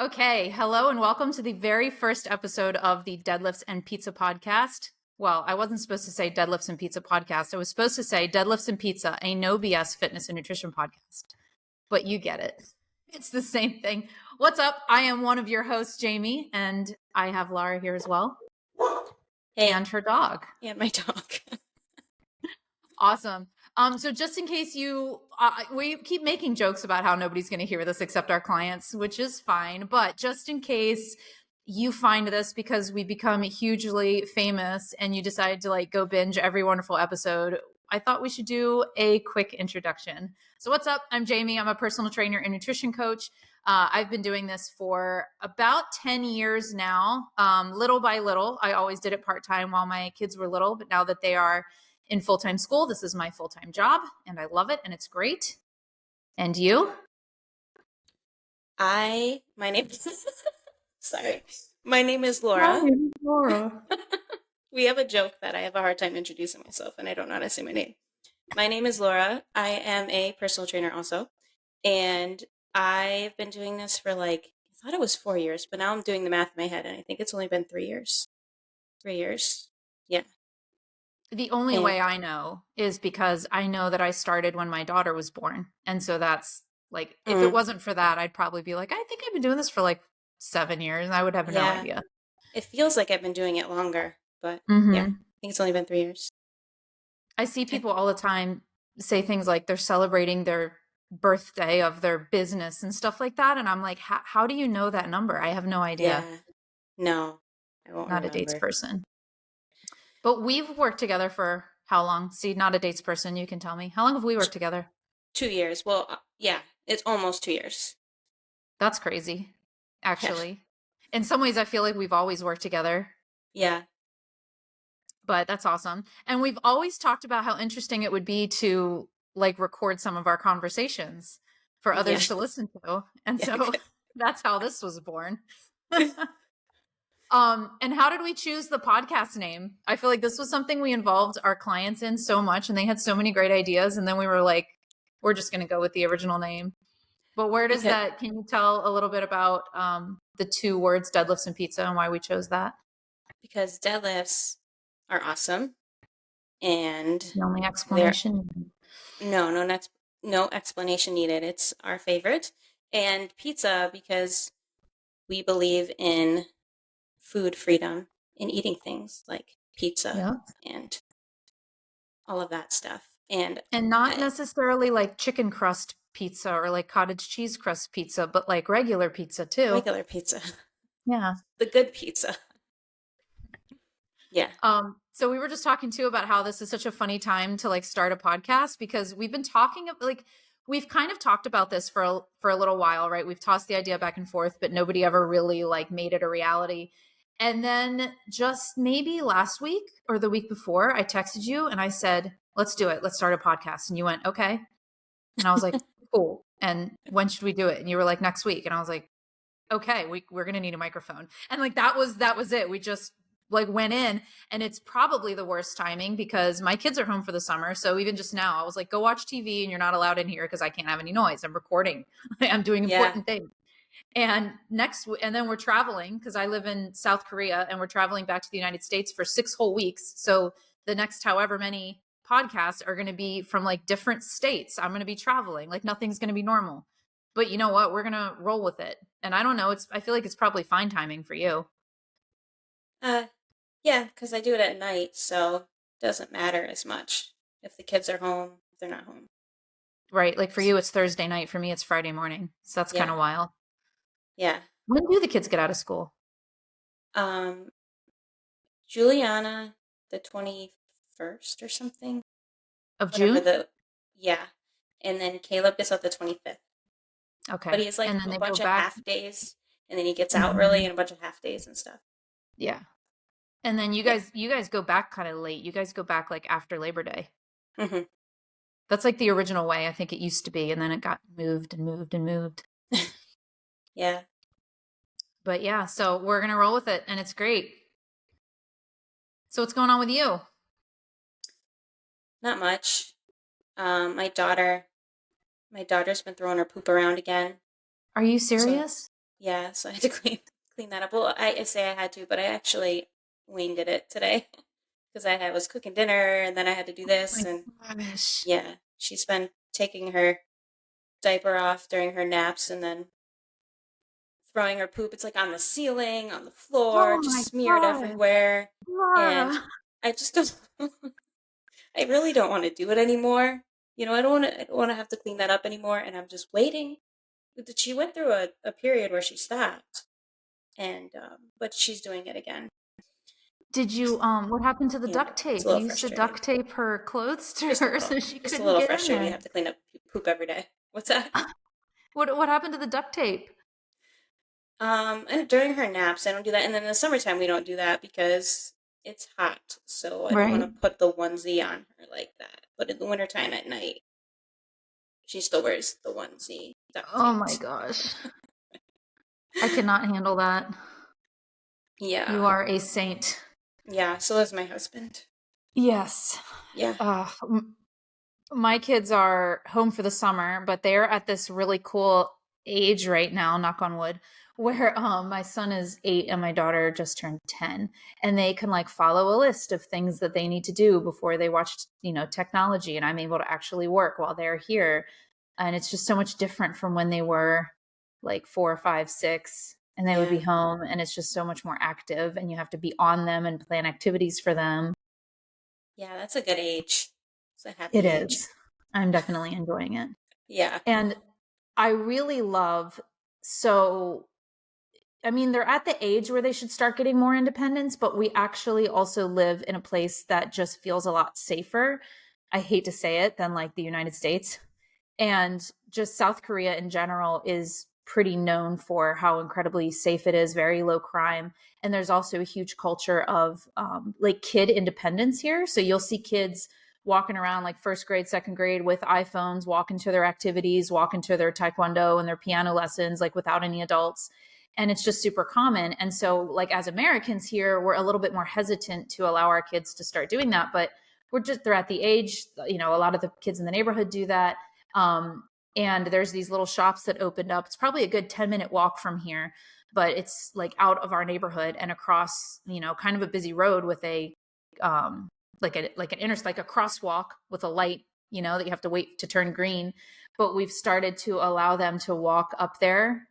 Okay, hello and welcome to the very first episode of the Deadlifts and Pizza Podcast. Well, I wasn't supposed to say Deadlifts and Pizza Podcast. I was supposed to say Deadlifts and Pizza, a no BS fitness and nutrition podcast. But you get it. It's the same thing. What's up? I am one of your hosts, Jaime, and I have Laura here as well. Hey. And her dog. And my dog. Awesome. So just in case we keep making jokes about how nobody's going to hear this except our clients, which is fine. But just in case you find this because we become hugely famous and you decide to go binge every wonderful episode, I thought we should do a quick introduction. So what's up? I'm Jaime. I'm a personal trainer and nutrition coach. I've been doing this for about 10 years now, little by little. I always did it part-time while my kids were little, but now that they are in full-time school, this is my full-time job and I love it and it's great. And you? My name is Laura. My name is Laura. We have a joke that I have a hard time introducing myself and I don't know how to say my name. My name is Laura. I am a personal trainer also. And I've been doing this for I thought it was 4 years, but now I'm doing the math in my head and I think it's only been 3 years. 3 years. Yeah. The only way I know is because I know that I started when my daughter was born. And so that's if it wasn't for that, I'd probably be like, I think I've been doing this for 7 years and I would have no idea. It feels like I've been doing it longer, but yeah, I think it's only been 3 years. I see people all the time say things like they're celebrating their birthday of their business and stuff like that. And I'm like, how do you know that number? I have no idea. Yeah. No, I won't Not remember. a dates person. But we've worked together for how long? See, not a dates person. You can tell me. How long have we worked together? 2 years. Well, yeah, it's almost 2 years. That's crazy, actually. Yeah. In some ways, I feel like we've always worked together. Yeah. But that's awesome. And we've always talked about how interesting it would be to record some of our conversations for others to listen to. And so that's how this was born. And how did we choose the podcast name? I feel like this was something we involved our clients in so much and they had so many great ideas. And then we were like, we're just going to go with the original name. But where does that, can you tell a little bit about the two words, deadlifts and pizza, and why we chose that? Because deadlifts are awesome. And the only explanation? No explanation needed. It's our favorite. And pizza, because we believe in food freedom and eating things like pizza and all of that stuff. And not necessarily chicken crust pizza or cottage cheese crust pizza, but regular pizza too. Regular pizza. Yeah. The good pizza. Yeah. So we were just talking too about how this is such a funny time to start a podcast because we've been talking we've kind of talked about this for a little while, right? We've tossed the idea back and forth, but nobody ever really made it a reality. And then just maybe last week or the week before, I texted you and I said, let's do it. Let's start a podcast. And you went, okay. And I was like, cool. And when should we do it? And you were like, next week. And I was like, okay, we're going to need a microphone. And that was it. We just went in, and it's probably the worst timing because my kids are home for the summer. So even just now I was like, go watch TV and you're not allowed in here because I can't have any noise. I'm recording. I'm doing important things. And then we're traveling because I live in South Korea and we're traveling back to the United States for 6 whole weeks. So the next however many podcasts are going to be from different states. I'm going to be traveling. Nothing's going to be normal. But you know what? We're going to roll with it. And I don't know. I feel like it's probably fine timing for you. Yeah, because I do it at night. So it doesn't matter as much if the kids are home, if they're not home. Right. For you, it's Thursday night. For me, it's Friday morning. So that's kind of wild. Yeah. When do the kids get out of school? Juliana, the 21st or something. Of June? And then Caleb gets out the 25th. Okay. But he has a bunch of half days. And then he gets out early and a bunch of half days and stuff. Yeah. And then you guys go back kind of late. You guys go back after Labor Day. Mm-hmm. That's the original way I think it used to be. And then it got moved and moved and moved. Yeah. But yeah, so we're going to roll with it and it's great. So what's going on with you? Not much. My daughter's been throwing her poop around again. Are you serious? Yeah, so I had to clean that up. Well, I say I had to, but I actually winged it today because I was cooking dinner and then I had to do this. My And gosh. yeah, she's been taking her diaper off during her naps and then throwing her poop. It's like on the ceiling, on the floor, Oh just my smeared God. everywhere. And Laura. I just don't, I really don't want to do it anymore. I don't want to have to clean that up anymore. And I'm just waiting. She went through a period where she stopped and, but she's doing it again. Did you, what happened to the And duct it's a tape? You little used to frustrating. duct tape her clothes to Just a her little, so she just a couldn't little get in frustrating. You there. have to clean up poop every day. What's that? What happened to the duct tape? And during her naps, I don't do that. And then in the summertime, we don't do that because it's hot. So I don't want to Right. put the onesie on her like that. But in the wintertime at night, she still wears the onesie duct Oh my taped. gosh. I cannot handle that. You Yeah. are a saint. Yeah. So is my husband. Yes. Yeah. Uh, my kids are home for the summer, but they're at this really cool age right now, knock on wood, where my son is 8 and my daughter just turned 10, and they can like follow a list of things that they need to do before they watch, technology, and I'm able to actually work while they're here. And it's just so much different from when they were like 4, 5, 6, and they would be Yeah. home, and it's just so much more active, and you have to be on them and plan activities for them. Yeah. That's a good age. It's a It happy age. is. I'm definitely enjoying it. Yeah. And I really love, so, I mean, they're at the age where they should start getting more independence, but we actually also live in a place that just feels a lot safer. I hate to say it, than like the United States. And just South Korea in general is pretty known for how incredibly safe it is, very low crime. And there's also a huge culture of like kid independence here. So you'll see kids walking around like first grade, second grade with iPhones, walking to their activities, walking to their taekwondo and their piano lessons, like without any adults. And it's just super common. And so, like, as Americans here, we're a little bit more hesitant to allow our kids to start doing that. But they're at the age, a lot of the kids in the neighborhood do that. Um, and there's these little shops that opened up. It's probably a good 10-minute walk from here, but it's like out of our neighborhood and across, kind of a busy road with a, like like a crosswalk with a light, that you have to wait to turn green. But we've started to allow them to walk up there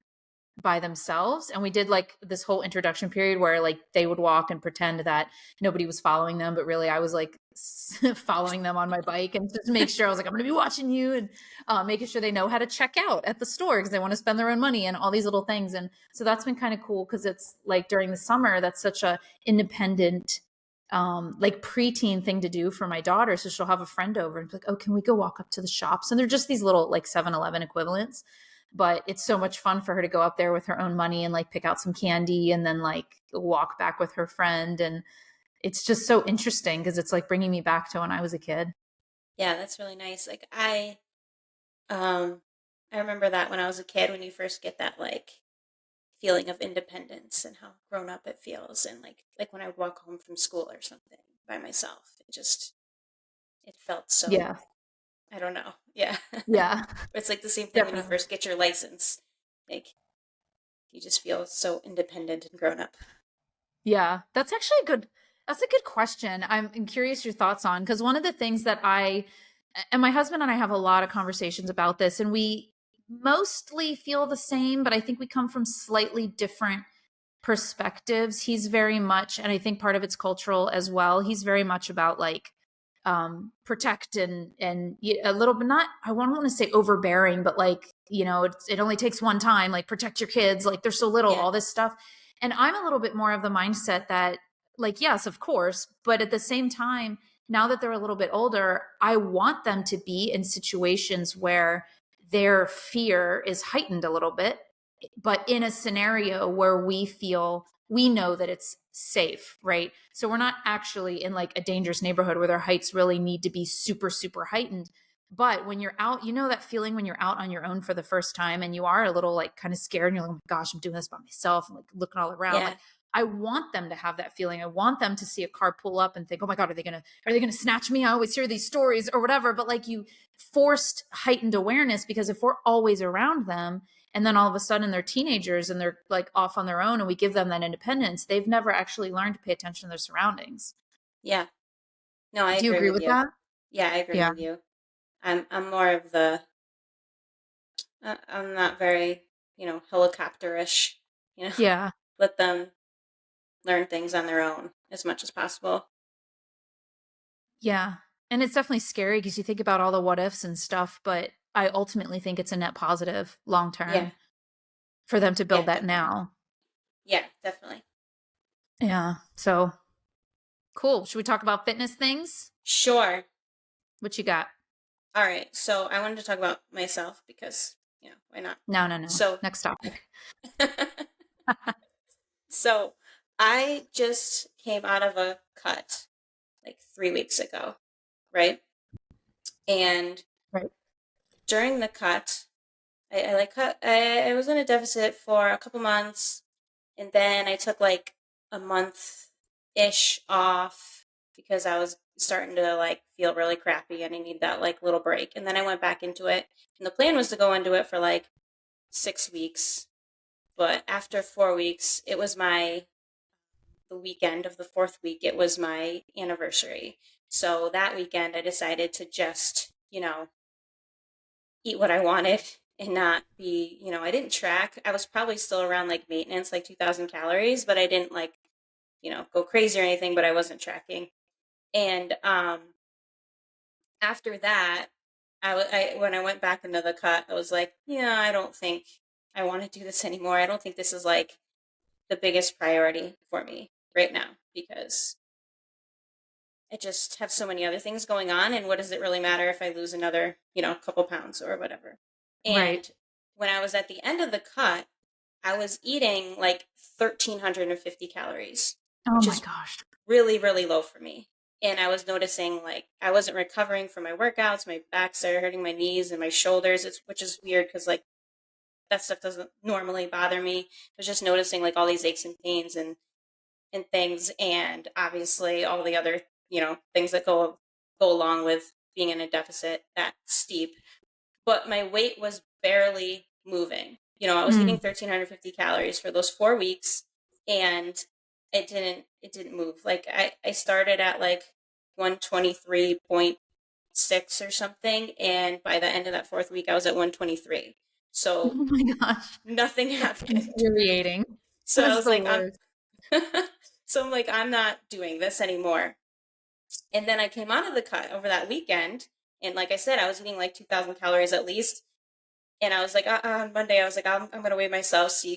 by themselves, and we did like this whole introduction period where like they would walk and pretend that nobody was following them, but really I was like following them on my bike, and just make sure I was like, I'm gonna be watching you, and making sure they know how to check out at the store because they want to spend their own money and all these little things. And so that's been kind of cool because it's like during the summer, that's such a independent like preteen thing to do for my daughter. So she'll have a friend over and be like, oh, can we go walk up to the shops? And they're just these little like 7-Eleven equivalents, but it's so much fun for her to go up there with her own money and like pick out some candy and then like walk back with her friend. And it's just so interesting because it's like bringing me back to when I was a kid. Yeah. That's really nice. Like um, I remember that when I was a kid, when you first get that like feeling of independence and how grown up it feels, and like when I would walk home from school or something by myself, it felt so, Yeah. I don't know. Yeah. Yeah. It's like the same thing when you Definitely. first get your license. Like you just feel so independent and grown up. Yeah. That's a good question. I'm curious your thoughts on, because one of the things that and my husband and I have a lot of conversations about this, and we mostly feel the same, but I think we come from slightly different perspectives. He's very much, and I think part of it's cultural as well. He's very much about like protect and a little bit, not, I won't want to say overbearing, but like, it only takes one time, like protect your kids, like they're so little, Yeah. all this stuff. And I'm a little bit more of the mindset that like, yes, of course, but at the same time, now that they're a little bit older, I want them to be in situations where their fear is heightened a little bit, but in a scenario where we know that it's safe, right? So we're not actually in like a dangerous neighborhood where their heights really need to be super, super heightened. But when you're out, that feeling when you're out on your own for the first time and you are a little like kind of scared and you're like, oh my gosh, I'm doing this by myself. I'm like looking all around. Yeah. Like I want them to have that feeling. I want them to see a car pull up and think, oh my God, are they gonna snatch me? I always hear these stories or whatever. But like you forced heightened awareness, because if we're always around them And then all of a sudden they're teenagers and they're like off on their own and we give them that independence. They've never actually learned to pay attention to their surroundings. Yeah. No, I Do you agree agree with with you. that? Yeah, I agree Yeah. with you. I'm more of the I'm not very, helicopterish, Yeah. let them learn things on their own as much as possible. Yeah. And it's definitely scary because you think about all the what ifs and stuff, but I ultimately think it's a net positive long term Yeah. for them to build Yeah, that now. Yeah, definitely. Yeah. So cool. Should we talk about fitness things? Sure. What you got? All right. So I wanted to talk about myself because, why not? No. So, Next topic. so I just came out of a cut like 3 weeks ago, right? And Right. during the cut, I was in a deficit for a couple months, and then I took like a month ish off because I was starting to like feel really crappy and I need that like little break. And then I went back into it, and the plan was to go into it for like 6 weeks, but after 4 weeks, it was the weekend of the fourth week. It was my anniversary, so that weekend I decided to just eat what I wanted and not be, I didn't track. I was probably still around like maintenance, like 2,000 calories, but I didn't like, go crazy or anything, but I wasn't tracking. And after that, when I went back into the cut, I was like, yeah, I don't think I want to do this anymore. I don't think this is like the biggest priority for me right now because I just have so many other things going on. And what does it really matter if I lose another, couple pounds or whatever? Right. And when I was at the end of the cut, I was eating like 1,350 calories, Oh which my is gosh. really, really low for me. And I was noticing like I wasn't recovering from my workouts. My back started hurting, my knees and my shoulders, which is weird because like that stuff doesn't normally bother me. I was just noticing like all these aches and pains and things, and obviously all the other things that go along with being in a deficit that steep. But my weight was barely moving. I was eating 1,350 calories for those 4 weeks, and it didn't move. Like I started at like 123.6 or something, and by the end of that fourth week I was at 123. Oh So my gosh. nothing That's happened. infuriating. So I That's was the like, worst. I'm not doing this anymore. And then I came out of the cut over that weekend, and like I said, I was eating like 2,000 calories at least. And I was like, on Monday, I was like, I'm going to weigh myself, see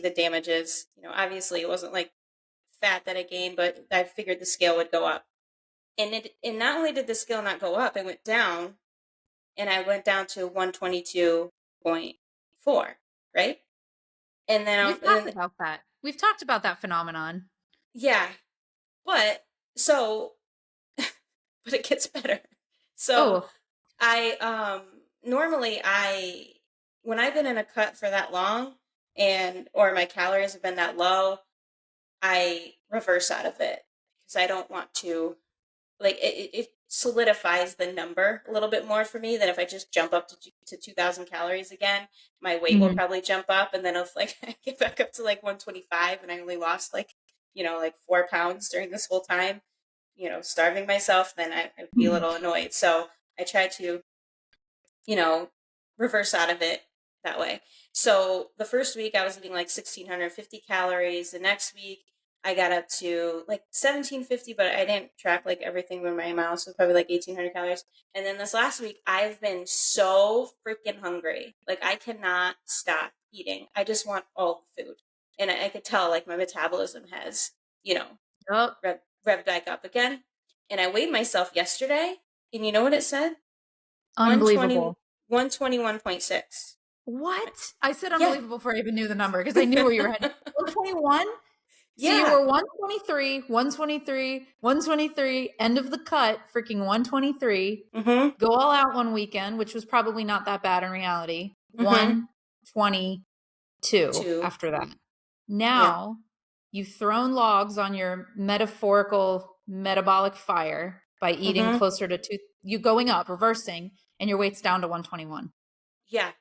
the damages. Obviously it wasn't like fat that I gained, but I figured the scale would go up. And not only did the scale not go up, it went down, and I went down to 122.4, right? And then, We've talked about that. We've talked about that phenomenon. yeah, but so, but it gets better. So Oh, I normally when I've been in a cut for that long or my calories have been that low, I reverse out of it because I don't want to like it solidifies the number a little bit more for me than if I just jump up to 2,000 calories again. My weight will probably jump up, and then if like I get back up to like 125 and I only lost like like 4 pounds during this whole time, starving myself, then I'd be a little annoyed. So I try to reverse out of it that way. So the first week I was eating like 1,650 calories. The next week I got up to like 1,750, but I didn't track like everything in my mouth, so probably like 1,800 calories. And then this last week I've been so freaking hungry. Like I cannot stop eating. I just want all the food. And I could tell like my metabolism has, oh, revved back up again. And I weighed myself yesterday, and you know what it said? 120, unbelievable. 121.6. What? I said Yeah. unbelievable before I even knew the number because I knew where you were headed. 121? So you Yeah. were 123, 123, 123, end of the cut, freaking 123. Mm-hmm. Go all out one weekend, which was probably not that bad in reality. Mm-hmm. 122 Two. after that. Yeah. Now you've thrown logs on your metaphorical metabolic fire by eating Mm-hmm. closer to you going up, reversing, and your weight's down to 121. Yeah.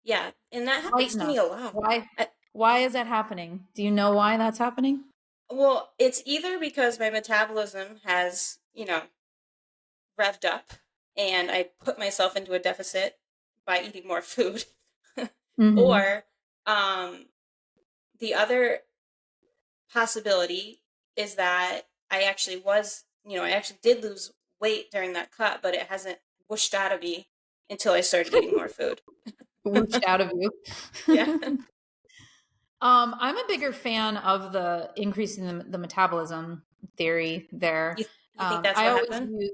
Yeah, and that happens Lighten to me up. a lot. Why? I, Why is that happening? Do you know why that's happening? well, it's either because my metabolism has, revved up and I put myself into a deficit by eating more food. Mm-hmm. Or the other possibility is that I actually did lose weight during that cut, but it hasn't whooshed out of me until I started eating more food. Whooshed out of you. Yeah. I'm a bigger fan of the increasing the metabolism theory there. You think that's I what always happened? use,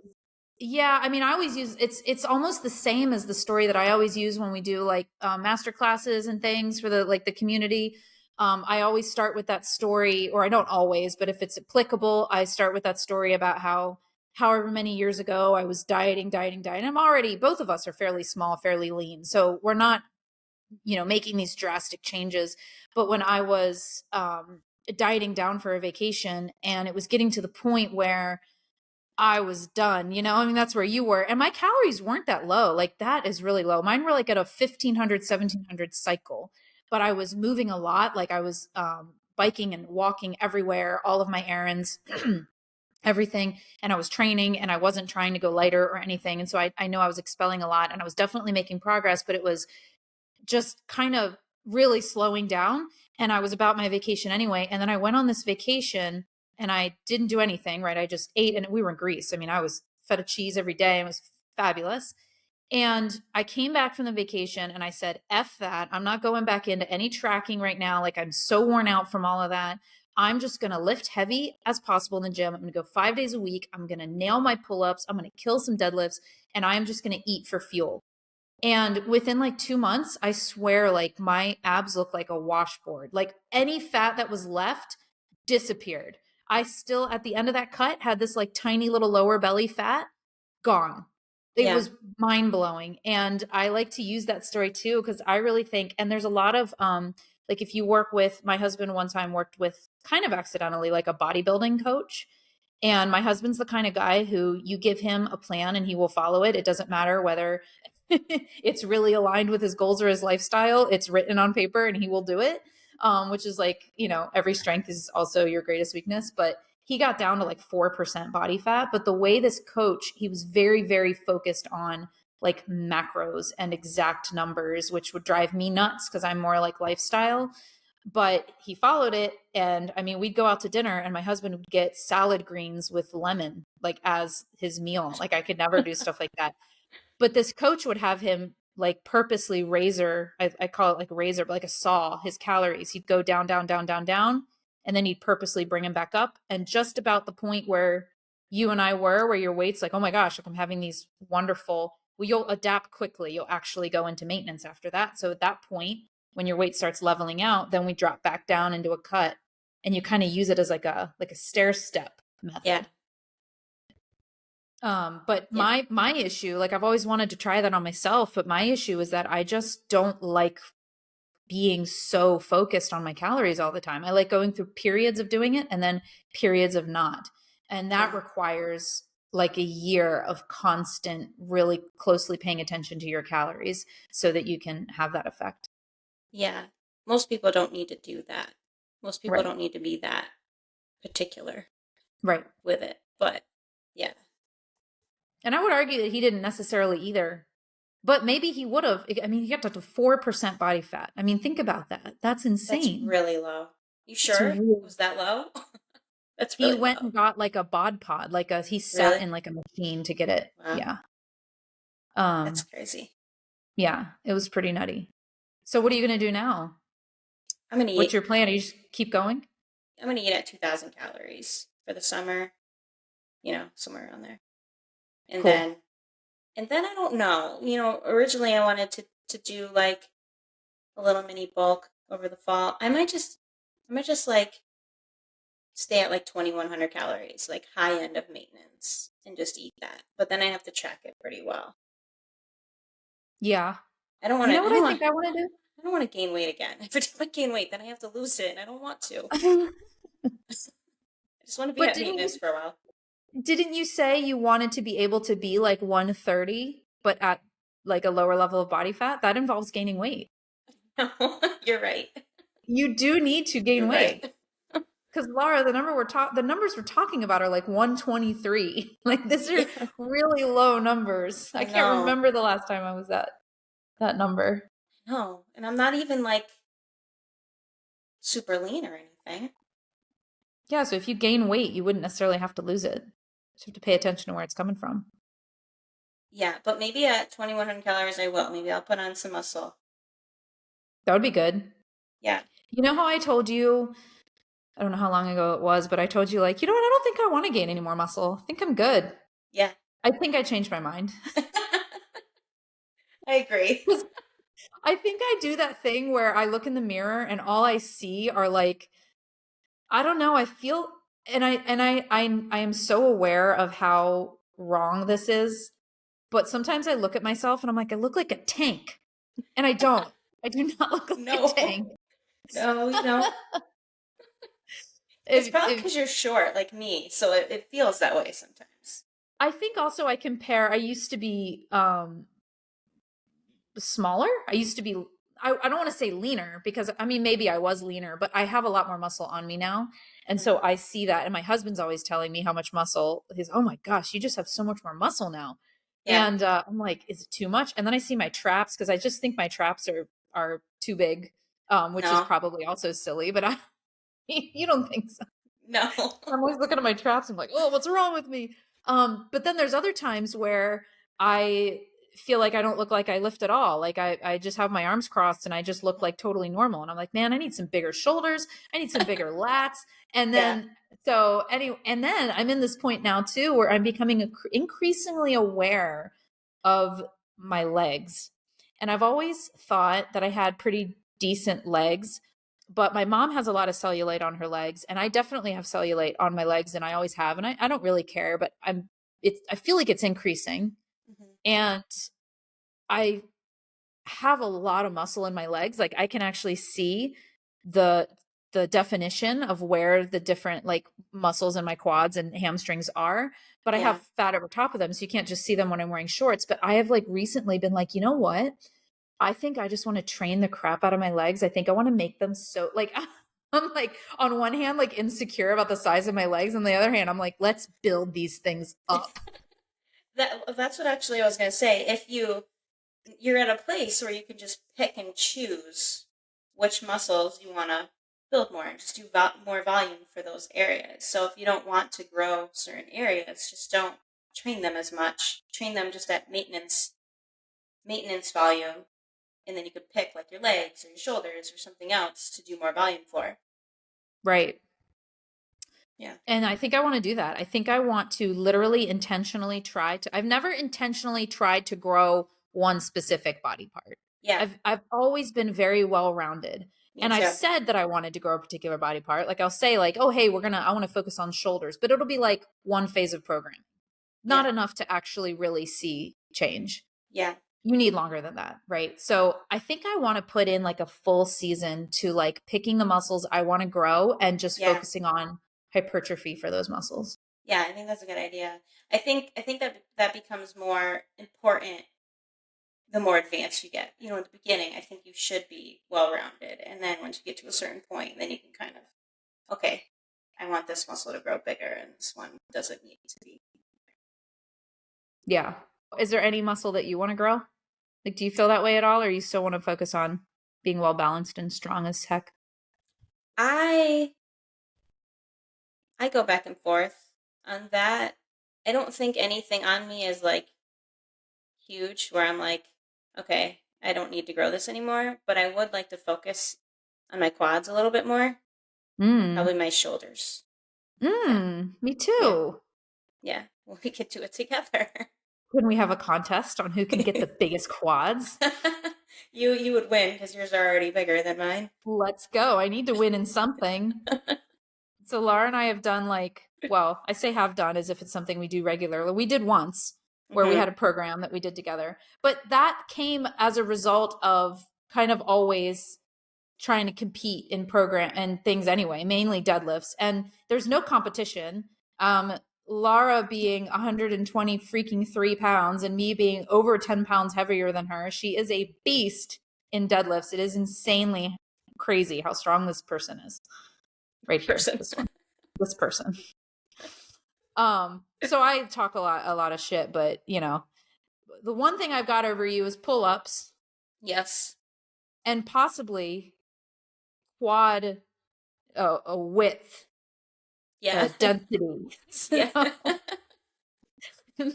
yeah, I mean, I always use, it's almost the same as the story that I always use when we do like master classes and things for the community. I always start with that story, or I don't always, but if it's applicable, I start with that story about how however many years ago I was dieting. I'm already, both of us are fairly small, fairly lean. So we're not, making these drastic changes. But when I was dieting down for a vacation, and it was getting to the point where I was done, I mean, that's where you were. And my calories weren't that low. Like, that is really low. Mine were like at a 1500, 1700 cycle, but I was moving a lot. Like, I was biking and walking everywhere, all of my errands, everything. And I was training, and I wasn't trying to go lighter or anything. And so I know I was expelling a lot, and I was definitely making progress, but it was just kind of really slowing down. And I was about my vacation anyway. And then I went on this vacation and I didn't do anything, right? I just ate, and we were in Greece. I mean, I was feta cheese every day, and it was fabulous. And I came back from the vacation and I said, F that. I'm not going back into any tracking right now. Like, I'm so worn out from all of that. I'm just going to lift heavy as possible in the gym. I'm going to go 5 days a week. I'm going to nail my pull-ups. I'm going to kill some deadlifts, and I'm just going to eat for fuel. And within like 2 months, I swear, like, my abs look like a washboard. Like, any fat that was left disappeared. I still, at the end of that cut, had this like tiny little lower belly fat gone. It Yeah. was mind blowing. And I like to use that story too, because I really think, and there's a lot of, like, if you work with, my husband one time worked with, kind of accidentally, like a bodybuilding coach. And my husband's the kind of guy who, you give him a plan and he will follow it. It doesn't matter whether it's really aligned with his goals or his lifestyle. It's written on paper and he will do it. Which is like, every strength is also your greatest weakness. But he got down to like 4% body fat. But the way this coach, he was very, very focused on like macros and exact numbers, which would drive me nuts because I'm more like lifestyle. But he followed it. And I mean, we'd go out to dinner and my husband would get salad greens with lemon, like, as his meal. Like, I could never do stuff like that. But this coach would have him like purposely razor, I call it like razor, but like a saw, his calories. He'd go down, down, down, down, down, and then he'd purposely bring him back up. And just about the point where you and I were, where your weight's like, oh my gosh, like, I'm having these wonderful, well, you'll adapt quickly. You'll actually go into maintenance after that. So at that point, when your weight starts leveling out, then we drop back down into a cut, and you kind of use it as like a stair step method. Yeah. But my issue, like, I've always wanted to try that on myself, but my issue is that I just don't like being so focused on my calories all the time. I like going through periods of doing it and then periods of not. And that requires like a year of constant, really closely paying attention to your calories so that you can have that effect. Yeah. Most people don't need to do that. Most people Right. don't need to be that particular Right. with it. But yeah. And I would argue that he didn't necessarily either. But maybe he would have. I mean, he got to 4% body fat. I mean, think about that. That's insane. That's really low. You sure? Was that low? That's really He went low. and got like a bod pod, he sat Really? in like a machine to get it. Wow. Yeah. That's crazy. Yeah, it was pretty nutty. So what are you going to do now? I'm going to eat. What's your plan? You just keep going? I'm going to eat at 2,000 calories for the summer, somewhere around there. And Cool. then I don't know. Originally I wanted to do like a little mini bulk over the fall. I might just like stay at like 2,100 calories, like high end of maintenance, and just eat that. But then I have to track it pretty well. Yeah. I don't want You to. know what I think I want to do? I don't want to gain weight again. If I gain weight, then I have to lose it, and I don't want to. I just want to be at maintenance for a while. Didn't you say you wanted to be able to be like 130, but at like a lower level of body fat? That involves gaining weight. No, you're right. You do need to gain You're weight. right. Because Laura, the numbers we're talking about are like 123. Like these are Yeah, really low numbers. I I can't know. remember the last time I was at that number. No, and I'm not even like super lean or anything. Yeah, so if you gain weight, you wouldn't necessarily have to lose it. You just have to pay attention to where it's coming from. Yeah, but maybe at 2,100 calories I will. Maybe I'll put on some muscle. That would be good. Yeah. You know how I told you, I don't know how long ago it was, but I told you like, you know what, I don't think I want to gain any more muscle. I think I'm good. Yeah. I think I changed my mind. I agree. I think I do that thing where I look in the mirror and all I see are like, I don't know, I feel I am so aware of how wrong this is, but sometimes I look at myself and I'm like, I look like a tank. And I don't. I do not look like a No. tank. No, you don't. It's probably If because you're short like me, so it feels that way sometimes. I think also I compare, I used to be smaller. I used to be, I don't want to say leaner because I mean, maybe I was leaner, but I have a lot more muscle on me now. And so I see that. And my husband's always telling me how much muscle. He's, oh my gosh, you just have so much more muscle now. Yeah. And I'm like, is it too much? And then I see my traps because I just think my traps are too big, which is No. probably also silly, but you don't think so. No. I'm always looking at my traps. I'm like, oh, what's wrong with me? But then there's other times where I feel like I don't look like I lift at all. Like I just have my arms crossed and I just look like totally normal. And I'm like, man, I need some bigger shoulders. I need some bigger lats. And Yeah. then, so anyway, and then I'm in this point now too, where I'm becoming increasingly aware of my legs. And I've always thought that I had pretty decent legs, but my mom has a lot of cellulite on her legs, and I definitely have cellulite on my legs, and I always have, and I don't really care, but I feel like it's increasing, Mm-hmm. and I have a lot of muscle in my legs. Like I can actually see the definition of where the different like muscles in my quads and hamstrings are, but I Yeah. have fat over top of them, so you can't just see them when I'm wearing shorts. But I have like recently been like, you know what? I think I just want to train the crap out of my legs. I think I want to make them so like I'm like on one hand like insecure about the size of my legs, on the other hand I'm like, let's build these things up. That's what actually I was gonna say. If you're at a place where you can just pick and choose which muscles you want to build more and just do more volume for those areas. So if you don't want to grow certain areas, just don't train them as much. Train them just at maintenance volume, and then you could pick like your legs or your shoulders or something else to do more volume for. Right. Yeah. And I think I want to do that. I think I want to literally intentionally I've never intentionally tried to grow one specific body part. Yeah. I've always been very well-rounded. Me And I've too. said that I wanted to grow a particular body part. Like I'll say like, oh, hey, I want to focus on shoulders, but it'll be like one phase of program, not Yeah. enough to actually really see change. Yeah. You need longer than that, right? So I think I want to put in like a full season to like picking the muscles I want to grow and just Yeah. focusing on hypertrophy for those muscles. Yeah, I think that's a good idea. I think that becomes more important the more advanced you get. You know, in the beginning, I think you should be well rounded, and then once you get to a certain point, then you can kind of, okay, I want this muscle to grow bigger, and this one doesn't need to be. Yeah. Is there any muscle that you want to grow? Like, do you feel that way at all, or you still want to focus on being well balanced and strong as heck? I go back and forth on that. I don't think anything on me is like huge where I'm like, okay, I don't need to grow this anymore, but I would like to focus on my quads a little bit more, Mm. probably my shoulders. Me too. Yeah, well, we could do it together. Can we have a contest on who can get the biggest quads? You would win because yours are already bigger than mine. Let's go. I need to win in something. So Laura and I have done well, I say have done as if it's something we do regularly. We did once where we had a program that we did together, but that came as a result of kind of always trying to compete in program and things anyway, mainly deadlifts. And there's no competition. Laura being 120 freaking 3 pounds and me being over 10 pounds heavier than her. She is a beast in deadlifts. It is insanely crazy how strong this person is. Right here, this person. So I talk a lot of shit, but you know, the one thing I've got over you is pull-ups. Yes. And possibly quad a width. Yeah. Density. So Yeah.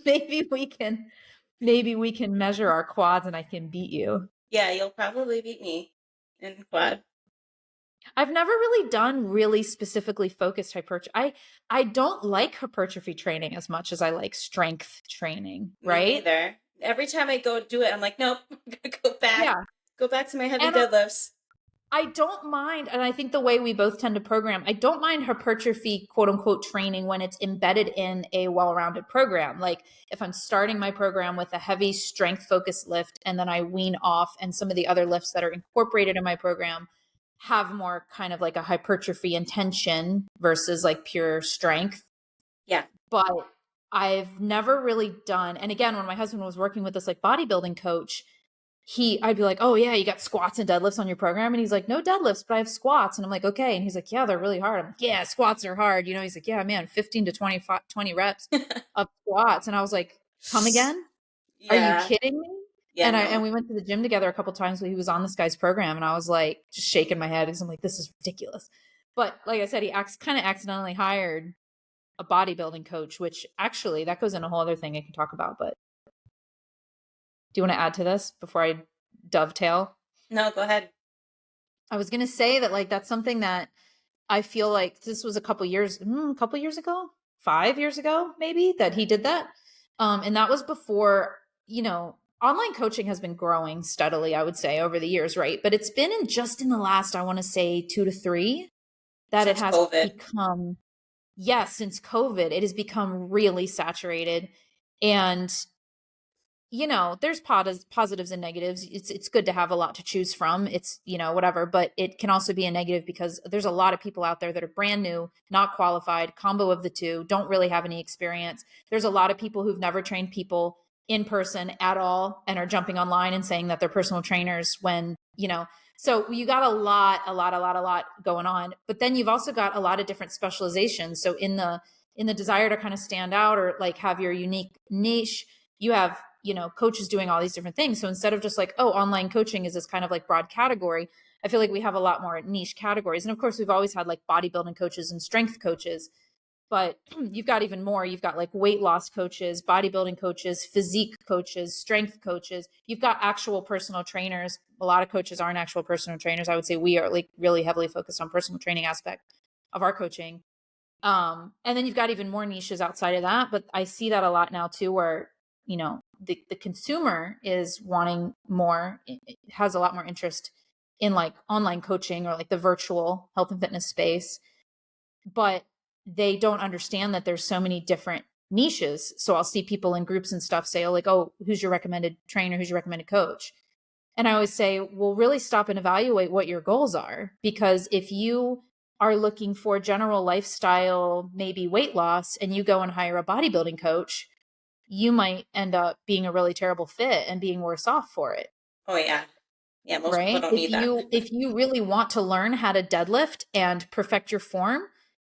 maybe we can measure our quads and I can beat you. Yeah, you'll probably beat me in quad. I've never really done really specifically focused hypertrophy. I don't like hypertrophy training as much as I like strength training, right? Me neither. Every time I go do it, I'm like, nope, I'm gonna go back. Yeah. Go back to my heavy And deadlifts. I don't mind, and I think the way we both tend to program, I don't mind hypertrophy, quote unquote, training when it's embedded in a well-rounded program. Like if I'm starting my program with a heavy strength focused lift and then I wean off and some of the other lifts that are incorporated in my program have more kind of like a hypertrophy intention versus like pure strength. Yeah. But I've never really done, and again, when my husband was working with this like bodybuilding coach, I'd be like, oh yeah, you got squats and deadlifts on your program. And he's like, no deadlifts, but I have squats. And I'm like, okay. And he's like, yeah, they're really hard. I'm like, yeah, squats are hard. You know, he's like, yeah, man, 15 to 20 reps of squats. And I was like, come again? Yeah. Are you kidding me? Yeah, and we went to the gym together a couple times when he was on this guy's program. And I was like, just shaking my head because I'm like, this is ridiculous. But like I said, he kind of accidentally hired a bodybuilding coach, which actually that goes in a whole other thing I can talk about. But do you want to add to this before I dovetail? No, go ahead. I was going to say that like, that's something that I feel like this was a couple years ago, 5 years ago, maybe, that he did that. And that was before, you know, online coaching has been growing steadily, I would say, over the years. Right. But it's been in the last, I want to say 2 to 3 that Since it has COVID. become, since COVID, it has become really saturated. And you know, there's positives and negatives. It's good to have a lot to choose from. It's, you know, whatever, but it can also be a negative because there's a lot of people out there that are brand new, not qualified, combo of the two, don't really have any experience. There's a lot of people who've never trained people in person at all and are jumping online and saying that they're personal trainers when, you know, so you got a lot going on, but then you've also got a lot of different specializations. So in the desire to kind of stand out or like have your unique niche, you have, you know, coaches doing all these different things. So instead of just like, oh, online coaching is this kind of like broad category, I feel like we have a lot more niche categories. And of course, we've always had like bodybuilding coaches and strength coaches, but you've got even more. You've got like weight loss coaches, bodybuilding coaches, physique coaches, strength coaches. You've got actual personal trainers. A lot of coaches aren't actual personal trainers. I would say we are like really heavily focused on personal training aspect of our coaching. And then you've got even more niches outside of that. But I see that a lot now too, where, you know, the consumer is wanting more, has a lot more interest in like online coaching or like the virtual health and fitness space, but they don't understand that there's so many different niches. So I'll see people in groups and stuff say, oh, like, oh, who's your recommended trainer? Who's your recommended coach? And I always say, well, really stop and evaluate what your goals are. Because if you are looking for general lifestyle, maybe weight loss, and you go and hire a bodybuilding coach, you might end up being a really terrible fit and being worse off for it. Oh yeah. Yeah, most people don't need that. If you really want to learn how to deadlift and perfect your form,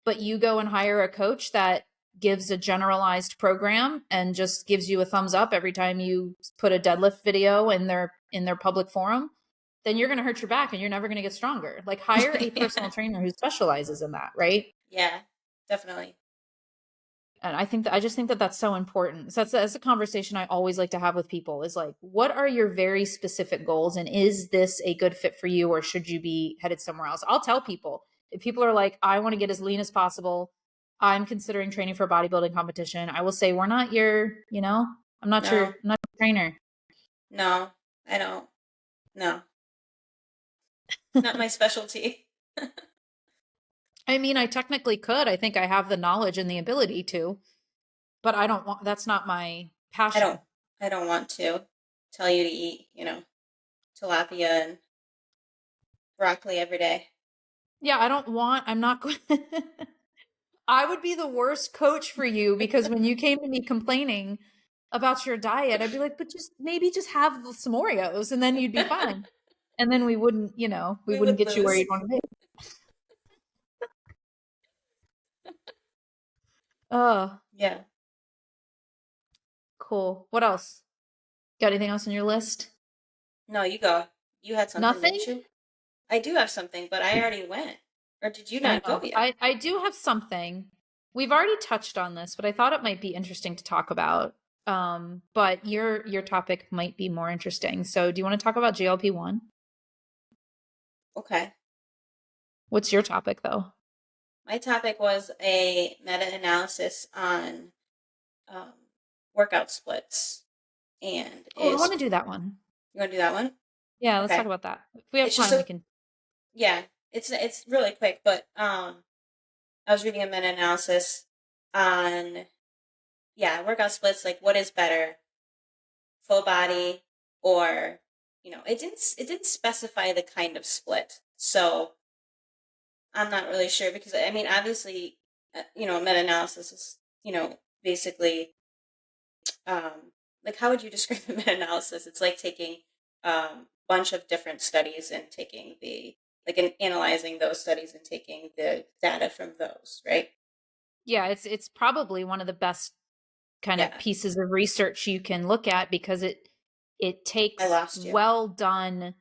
but you go and hire a coach that gives a generalized program and just gives you a thumbs up every time you put a deadlift video in their public forum, then you're going to hurt your back and you're never going to get stronger. Like hire a personal trainer who specializes in that, right? Yeah, definitely. And I just think that that's so important. So that's a conversation I always like to have with people is like, what are your very specific goals? And is this a good fit for you? Or should you be headed somewhere else? I'll tell people, if people are like, I want to get as lean as possible, I'm considering training for a bodybuilding competition, I will say, we're not your, you know, I'm not your trainer. No, I don't. No, not my specialty. I mean, I technically could. I think I have the knowledge and the ability to, but I don't want, that's not my passion. I don't want to tell you to eat, you know, tilapia and broccoli every day. Yeah, I'm not going I would be the worst coach for you because when you came to me complaining about your diet, I'd be like, but just have some Oreos and then you'd be fine. And then we wouldn't, we We wouldn't would get you where lose. you'd want to be. Oh, Yeah. cool. What else? Got anything else on your list? No, you go. You had something, Nothing? didn't you? I do have something, but I already went. Or did you I not go know. yet? I do have something. We've already touched on this, but I thought it might be interesting to talk about. But your topic might be more interesting. So do you want to talk about GLP-1? Okay. What's your topic though? My topic was a meta-analysis on um, workout splits, and Oh, I is want to do that one. you want to do that one? Yeah, let's talk Okay. about that. If we have It's just time, we a can. yeah. It's really quick, but I was reading a meta-analysis on workout splits, like what is better, full body or it didn't specify the kind of split, so I'm not really sure because I mean obviously meta-analysis is basically like how would you describe a meta-analysis? It's like taking bunch of different studies and taking the analyzing those studies and taking the data from those, right? Yeah, it's probably one of the best kind of Yeah. pieces of research you can look at because it I takes lost you. well done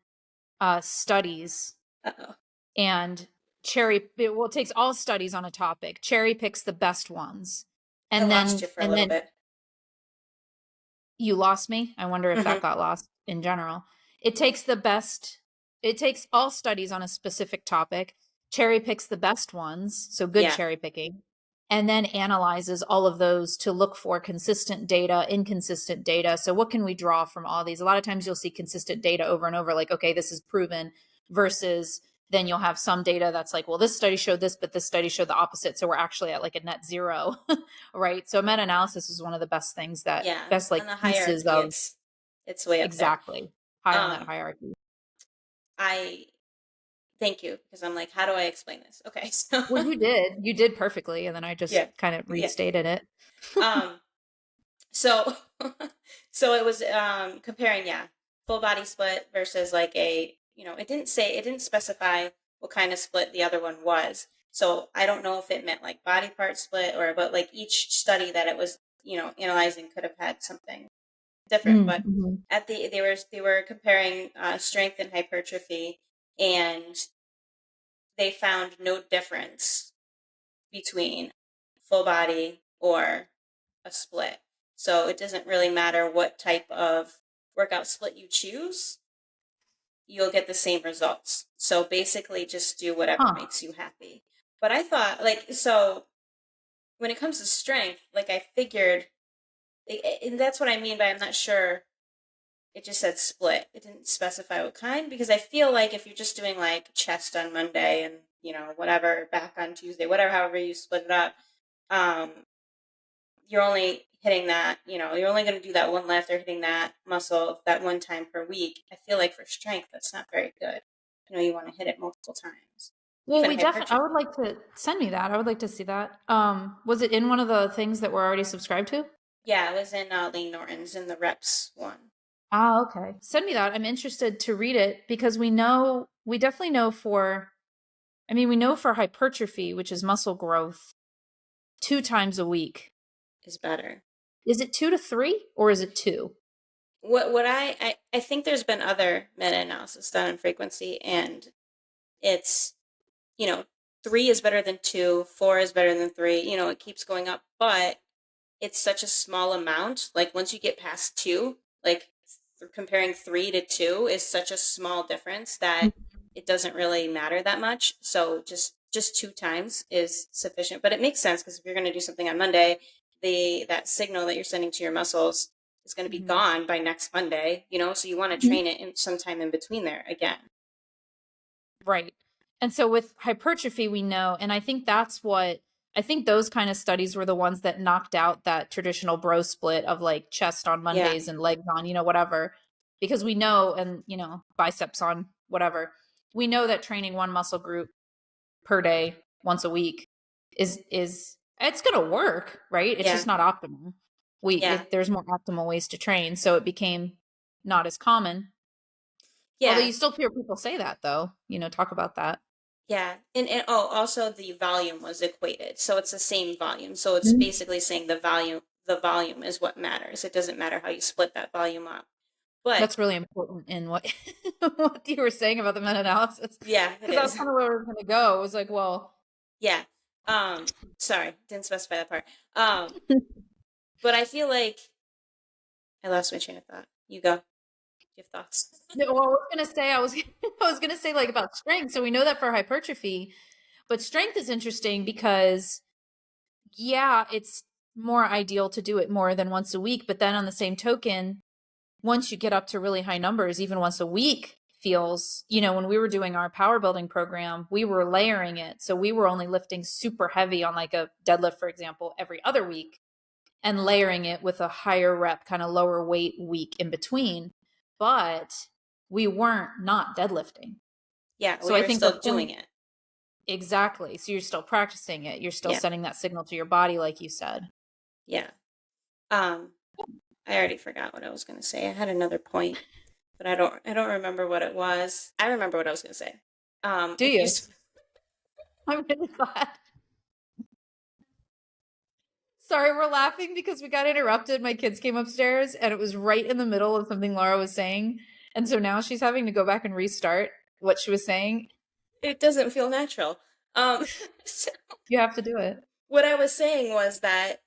studies Uh-oh. and it takes all studies on a topic, cherry picks the best ones, I and lost then you for a little bit. you lost me. I wonder if that Hmm. got lost in general. It takes the best, it takes all studies on a specific topic, cherry picks the best ones, so good Yeah. cherry picking, and then analyzes all of those to look for consistent data, inconsistent data. So, what can we draw from all these? A lot of times you'll see consistent data over and over, like, okay, this is proven, versus then you'll have some data that's like, well, this study showed this, but this study showed the opposite. So we're actually at like a net zero, right? So meta-analysis is one of the best things Yeah. best like On the pieces hierarchy, of it's way up there. exactly high on that Um, hierarchy. I thank you because I'm like, how do I explain this? Okay, so Well, you did perfectly. And then I just yeah, kind of yeah. restated it. Um, so so it was comparing, full body split versus like it didn't specify what kind of split the other one was. So I don't know if it meant like body part split or but like each study that it was, analyzing could have had something different. But Mm-hmm. they were comparing strength and hypertrophy, and they found no difference between full body or a split. So it doesn't really matter what type of workout split you choose, you'll get the same results. So basically, just do whatever Huh. makes you happy. But I thought, so when it comes to strength, I figured, and that's what I mean by I'm not sure. It just said split. It didn't specify what kind because I feel like if you're just doing like chest on Monday and whatever back on Tuesday, whatever, however you split it up, um, you're only hitting that, you're only going to do that one lift or hitting that muscle that one time per week. I feel like for strength, that's not very good. You want to hit it multiple times. Well, Even we definitely, I hypertrophy. would like to send me that. I would like to see that. Was it in one of the things that we're already subscribed to? Yeah, it was in Lane Norton's in the reps one. Ah, okay. Send me that. I'm interested to read it because we definitely know we know for hypertrophy, which is muscle growth, 2 times a week. Is better. Is it 2 to 3 or is it two? What I think there's been other meta-analysis done on frequency, and it's, you know, 3 is better than 2, 4 is better than 3, it keeps going up, but it's such a small amount. Like once you get past 2, comparing 3 to 2 is such a small difference that it doesn't really matter that much. So just 2 times is sufficient. But it makes sense because if you're going to do something on Monday, that signal that you're sending to your muscles is going to be Mhm. gone by next Monday, so you want to train it in sometime in between there again. Right. And so with hypertrophy, we know, and I think those kind of studies were the ones that knocked out that traditional bro split of like chest on Yeah. Mondays and legs on, whatever, because we know, and, biceps on whatever, we know that training one muscle group per day, once a week it's going to work, right? It's Yeah. just not optimal. Yeah. There's more optimal ways to train. So it became not as common. Although Yeah. you still hear people say that though, talk about that. Yeah. And also the volume was equated. So it's the same volume. So it's basically saying the volume is what matters. It doesn't matter how you split that volume up. But That's really important in what what you were saying about the meta-analysis. yeah, it Because that's is. kind of where we're going to go. It was like, well, Yeah. Sorry, didn't specify that part. But I feel like I lost my train of thought. You go. You have thoughts? no, I was going to say, I was going to say like about strength. So we know that for hypertrophy, but strength is interesting because yeah, it's more ideal to do it more than once a week. But then on the same token, once you get up to really high numbers, even once a week feels, when we were doing our power building program, we were layering it. So we were only lifting super heavy on like a deadlift, for example, every other week and layering it with a higher rep, kind of lower weight week in between. But we weren't not deadlifting. Yeah, So we I were think the still doing point, it. exactly. So you're still practicing it. You're still Yeah. sending that signal to your body, like you said. Yeah. I already forgot what I was going to say. I had another point, but I don't remember what it was. I remember what I was going to say. Do you? I'm really glad. Sorry, we're laughing because we got interrupted. My kids came upstairs and it was right in the middle of something Laura was saying. And so now she's having to go back and restart what she was saying. It doesn't feel natural. So You have to do it. what I was saying was that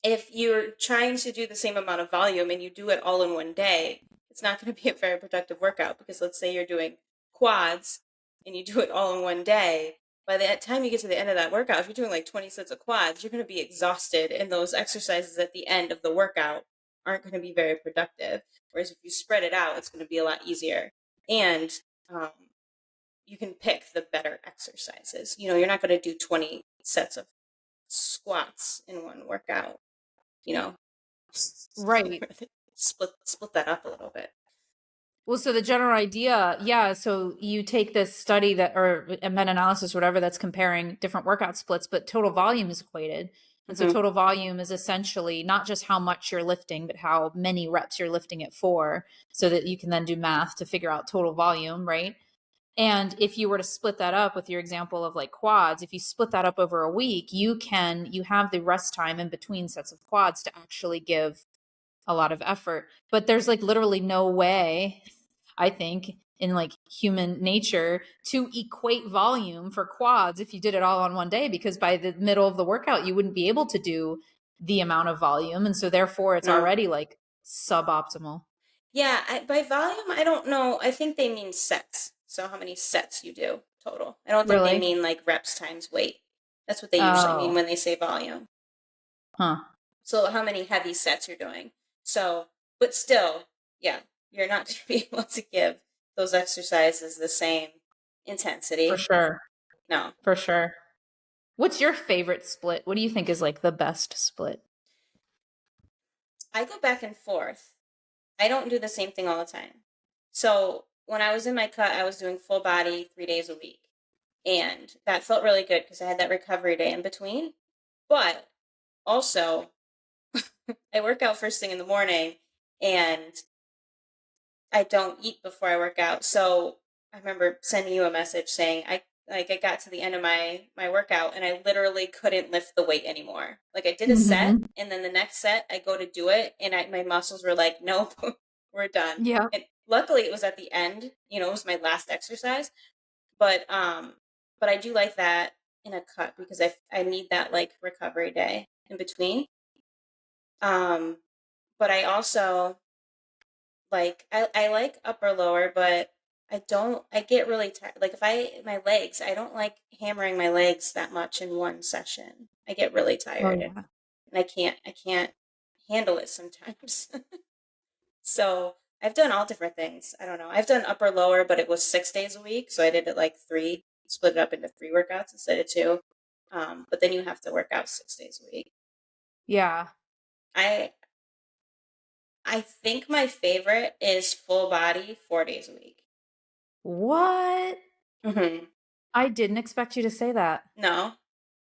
if you're trying to do the same amount of volume and you do it all in one day, it's not going to be a very productive workout, because let's say you're doing quads and you do it all in one day. By the time you get to the end of that workout, if you're doing like 20 sets of quads, you're going to be exhausted, and those exercises at the end of the workout aren't going to be very productive. Whereas if you spread it out, it's going to be a lot easier. And you can pick the better exercises. You're not going to do 20 sets of squats in one workout. Right. split that up a little bit. Well, so the general idea, yeah, so you take this study or a meta-analysis, whatever, that's comparing different workout splits, but total volume is equated. And so total volume is essentially not just how much you're lifting, but how many reps you're lifting it for, so that you can then do math to figure out total volume, right? And if you were to split that up with your example of like quads, if you split that up over a week, you have the rest time in between sets of quads to actually give a lot of effort. But there's like literally no way, I think, in like human nature to equate volume for quads if you did it all on one day, because by the middle of the workout, you wouldn't be able to do the amount of volume. And so therefore it's already like suboptimal. Yeah, by volume, I don't know. I think they mean sets. So how many sets you do total. I don't think they mean like reps times weight. That's what they usually mean when they say volume. Huh. So how many heavy sets you're doing. So, but still, yeah, you're not going to be able to give those exercises the same intensity. For sure. No. For sure. What's your favorite split? What do you think is like the best split? I go back and forth. I don't do the same thing all the time. So when I was in my cut, I was doing full body 3 days a week. And that felt really good because I had that recovery day in between. But also, I work out first thing in the morning and I don't eat before I work out. So I remember sending you a message saying I got to the end of my workout and I literally couldn't lift the weight anymore. Like I did a set, and then the next set I go to do it and my muscles were like, nope, we're done. Yeah. And luckily it was at the end, it was my last exercise. But I do like that in a cut because I need that like recovery day in between. But I also like I like upper lower, but I get really tired. Like my legs, I don't like hammering my legs that much in one session. I get really tired and I can't handle it sometimes. So I've done all different things. I don't know. I've done upper lower, but it was 6 days a week. So I did it like split it up into 3 workouts instead of 2. But then you have to work out 6 days a week. Yeah. I think my favorite is full body 4 days a week. What? Mm-hmm. I didn't expect you to say that. No.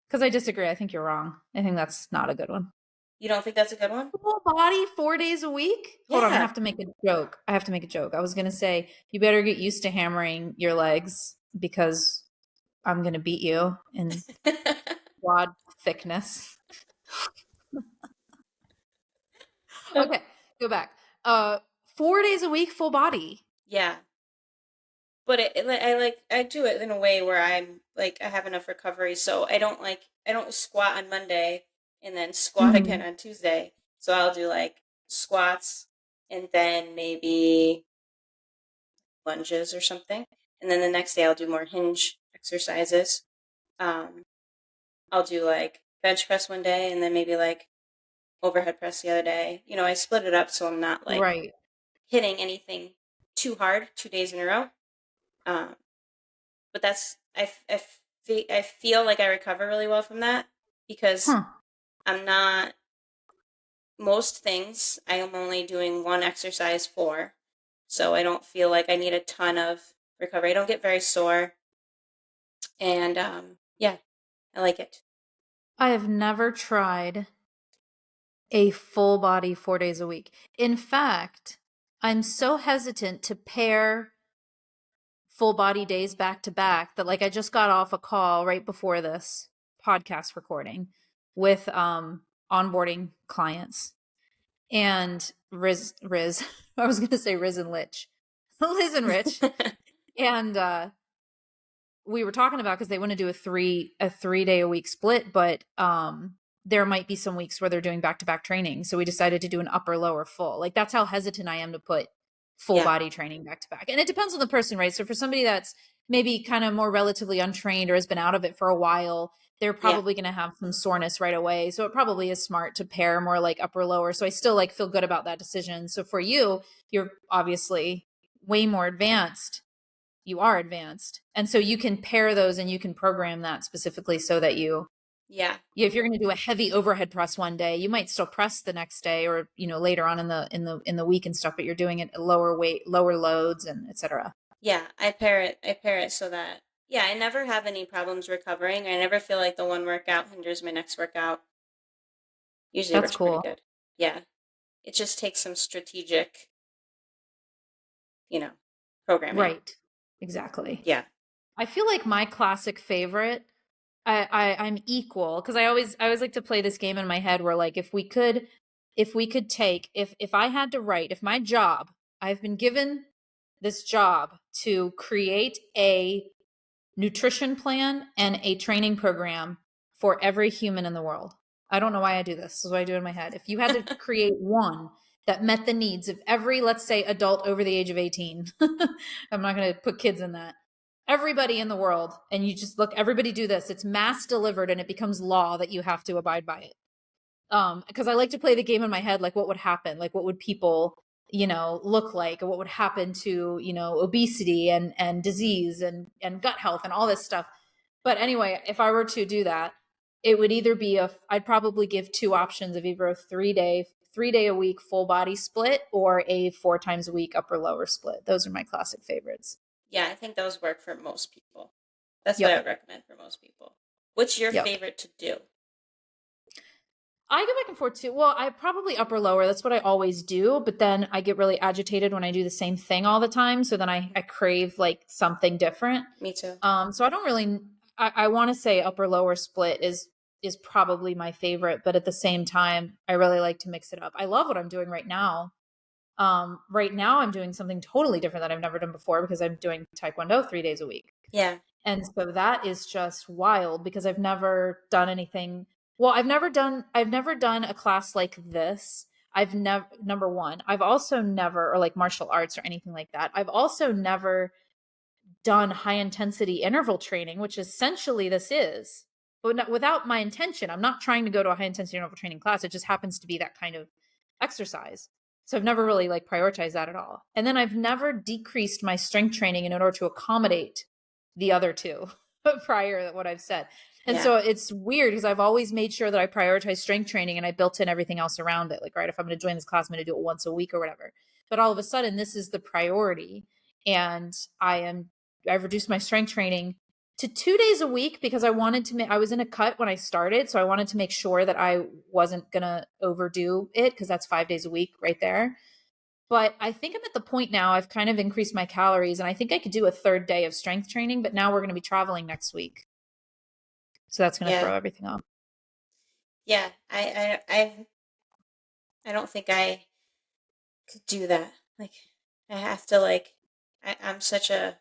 Because I disagree. I think you're wrong. I think that's not a good one. You don't think that's a good one? Full body 4 days a week? Hold on, I Yeah. have to make a joke. I was gonna say, you better get used to hammering your legs because I'm gonna beat you in quad thickness. Okay, go back. 4 days a week, full body. Yeah. But I do it in a way where I'm like I have enough recovery, so I don't squat on Monday and then squat again Mhm. on Tuesday. So I'll do like squats and then maybe lunges or something, and then the next day I'll do more hinge exercises. Um, I'll do like bench press one day and then maybe like overhead press the other day. I split it up so I'm not like Right. hitting anything too hard 2 days in a row. Um, but I feel like I recover really well from that because Huh. I'm not most things I am only doing one exercise for, so I don't feel like I need a ton of recovery. I don't get very sore, and yeah, I like it. I have never tried a full body 4 days a week. In fact, I'm so hesitant to pair full body days back to back that like I just got off a call right before this podcast recording with onboarding clients and Riz I was gonna say Riz and Lich. Liz and Rich. And we were talking about because they want to do a 3 day a week split, but there might be some weeks where they're doing back to back training. So we decided to do an upper lower full. Like that's how hesitant I am to put full Yeah, body training back to back. And it depends on the person, right? So for somebody that's maybe kind of more relatively untrained or has been out of it for a while, they're yeah, probably going to have some soreness right away. So it probably is smart to pair more like upper lower. So I still like feel good about that decision. So for you, you're obviously way more advanced. You are advanced, and so you can pair those and you can program that specifically so that yeah, if you're going to do a heavy overhead press one day, you might still press the next day or later on in the week and stuff, but you're doing it at lower weight, lower loads, and etc. yeah. I pair it so that I never have any problems recovering. I never feel like the one workout hinders my next workout. Usually That's works pretty cool. good. Yeah, it just takes some strategic, you know, programming. Right. Exactly. Yeah, I feel like my classic favorite, I'm equal because I always like to play this game in my head where like if we could take if I had to write, if my job, I've been given this job to create a nutrition plan and a training program for every human in the world. I don't know why I do this. This is what I do in my head. If you had to create one that met the needs of every, let's say, adult over the age of 18, I'm not going to put kids in that. Everybody in the world, and you just look, everybody do this. It's mass delivered and it becomes law that you have to abide by it. Because I like to play the game in my head, like what would happen, like what would people look like, or what would happen to obesity and disease and gut health and all this stuff. But anyway, if I were to do that, it would either be I'd probably give two options of either a 3 day a week full body split or a 4 times a week upper lower split. Those are my classic favorites. yeah. I think those work for most people. That's what I Yep. would recommend for most people. What's your Yep. favorite to do? I go back and forth too. Well, I probably upper lower. That's what I always do. But then I get really agitated when I do the same thing all the time. So then I crave like something different. Me too. So I don't really. I want to say upper lower split is probably my favorite, but at the same time, I really like to mix it up. I love what I'm doing right now. Right now, I'm doing something totally different that I've never done before because I'm doing Taekwondo 3 days a week. Yeah, And so that is just wild because I've never done anything. Well, I've never done a class like this. I've never number one. I've also never or like martial arts or anything like that. I've also never done high intensity interval training, which essentially this is. But not, without my intention, I'm not trying to go to a high intensity interval training class. It just happens to be that kind of exercise. So I've never really like prioritized that at all. And then I've never decreased my strength training in order to accommodate the other two prior to what I've said. And yeah, so it's weird because I've always made sure that I prioritize strength training and I built in everything else around it. Like, right, if I'm going to join this class, I'm going to do it once a week or whatever. But all of a sudden, this is the priority. And I've reduced my strength training to 2 days a week because I wanted to I was in a cut when I started. So I wanted to make sure that I wasn't going to overdo it because that's 5 days a week right there. But I think I'm at the point now, I've kind of increased my calories and I think I could do a third day of strength training, but now we're going to be traveling next week. So that's going to throw everything off. Yeah. I don't think I could do that. Like, I have to I'm such a,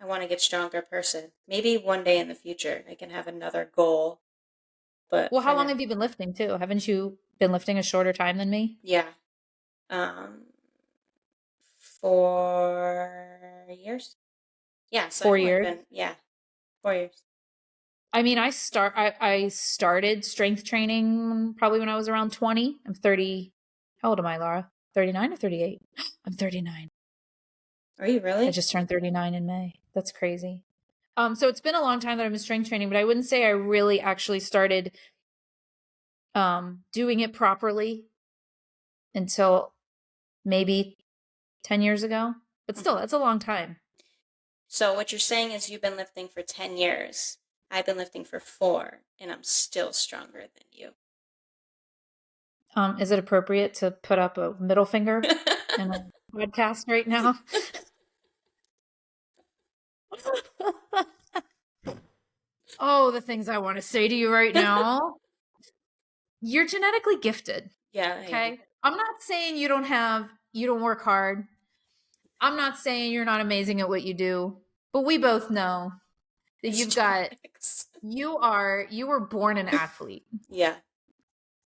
I want to get stronger person. Maybe one day in the future I can have another goal. But well, how long have you been lifting too? Haven't you been lifting a shorter time than me? Yeah. 4 years. Yeah. So 4 years. 4 years. I mean, I started strength training probably when I was around 20. I'm 30. How old am I, Laura? 39 or 38? I'm 39. Are you really? I just turned 39 in May. That's crazy. So it's been a long time that I've been strength training, but I wouldn't say I really actually started doing it properly until maybe 10 years ago. But still, that's a long time. So what you're saying is you've been lifting for 10 years. I've been lifting for 4, and I'm still stronger than you. Is it appropriate to put up a middle finger in a podcast right now? Oh, the things I want to say to you right now. You're genetically gifted. Yeah. Okay. I'm not saying you don't work hard. I'm not saying you're not amazing at what you do, but we both know that you were born an athlete. Yeah.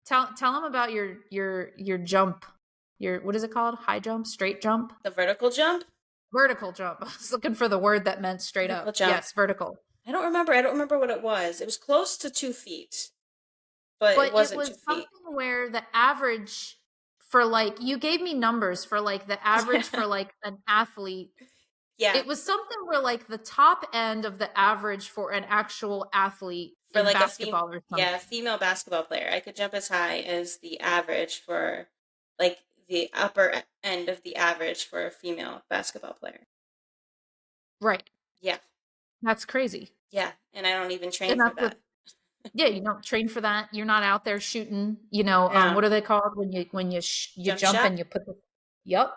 Tell them about your jump. What is it called? High jump, straight jump? The vertical jump? Vertical jump. I was looking for the word that meant straight vertical up. Jump. Yes, vertical. I don't remember what it was. It was close to 2 feet. But it wasn't 2 feet. Something where the average for you gave me numbers for the average for an athlete. Yeah. It was something where the top end of the average for an actual athlete for basketball or something. Yeah, female basketball player. I could jump as high as the average for the upper end of the average for a female basketball player. Right. Yeah. That's crazy. Yeah, and I don't even train for that. Yeah, you don't train for that. You're not out there shooting, what are they called when you jump shot? And you put the, yep.